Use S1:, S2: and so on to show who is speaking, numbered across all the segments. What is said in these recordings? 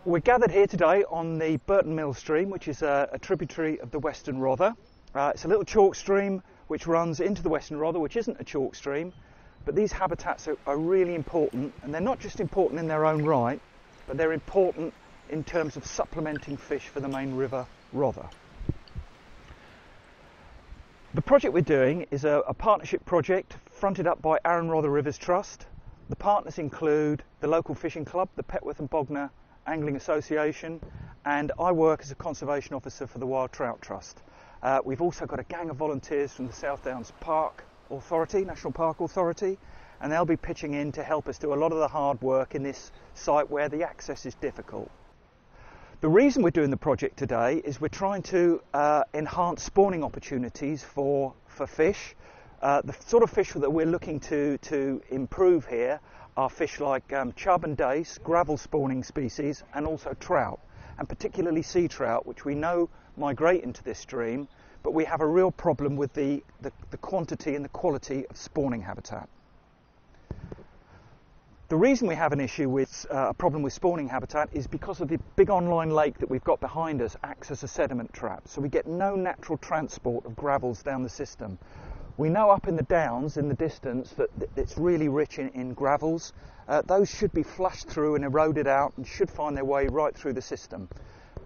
S1: We're gathered here today on the Burton Mill stream, which is a tributary of the Western Rother. It's a little chalk stream which runs into the Western Rother, which isn't a chalk stream, but these habitats are really important, and they're not just important in their own right, but they're important in terms of supplementing fish for the main river Rother. The project we're doing is a partnership project fronted up by Arun Rother Rivers Trust. The partners include the local fishing club, the Petworth Bognor Angling Association, and I work as a conservation officer for the Wild Trout Trust. We've also got a gang of volunteers from the South Downs Park Authority, National Park Authority, and they'll be pitching in to help us do a lot of the hard work in this site where the access is difficult. The reason we're doing the project today is we're trying to enhance spawning opportunities for fish. The sort of fish that we're looking to improve here are fish like chub and dace, gravel spawning species, and also trout, and particularly sea trout, which we know migrate into this stream, but we have a real problem with the quantity and the quality of spawning habitat. The reason we have an issue with a problem with spawning habitat is because of the big online lake that we've got behind us acts as a sediment trap, so we get no natural transport of gravels down the system. We know up in the downs in the distance that it's really rich in gravels. Those should be flushed through and eroded out and should find their way right through the system.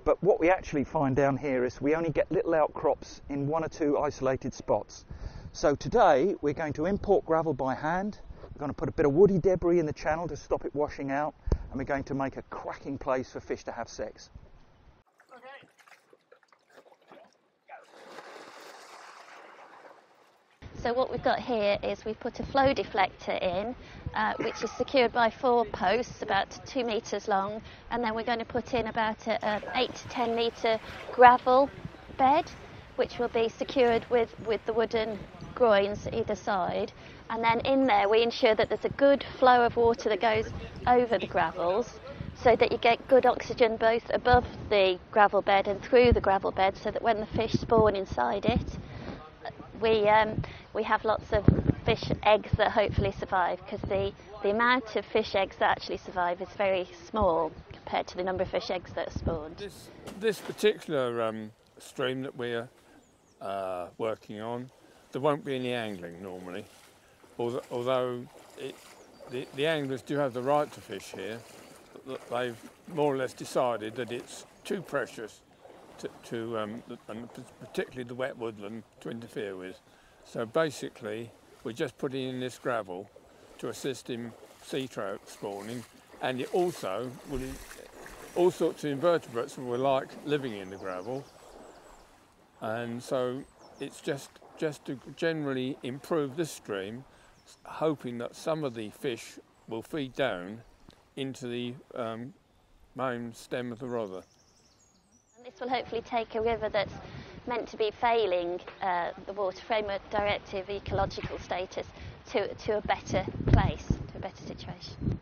S1: But what we actually find down here is we only get little outcrops in one or two isolated spots. So today we're going to import gravel by hand. We're going to put a bit of woody debris in the channel to stop it washing out, and we're going to make a cracking place for fish to have sex.
S2: So what we've got here is we've put a flow deflector in, which is secured by 4 posts, about 2 metres long, and then we're going to put in about an 8 to 10 metre gravel bed, which will be secured with the wooden groins either side. And then in there we ensure that there's a good flow of water that goes over the gravels, so that you get good oxygen both above the gravel bed and through the gravel bed, so that when the fish spawn inside it, we have lots of fish eggs that hopefully survive, because the amount of fish eggs that actually survive is very small compared to the number of fish eggs that are spawned.
S3: This particular stream that we're working on, there won't be any angling normally, although the anglers do have the right to fish here. They've more or less decided that it's too precious and particularly the wet woodland, to interfere with. So basically we're just putting in this gravel to assist in sea trout spawning, and it also will, all sorts of invertebrates will like living in the gravel, and so it's just to generally improve this stream, hoping that some of the fish will feed down into the main stem of the Rother.
S2: This will hopefully take a river that's meant to be failing the Water Framework Directive ecological status to a better place, to a better situation.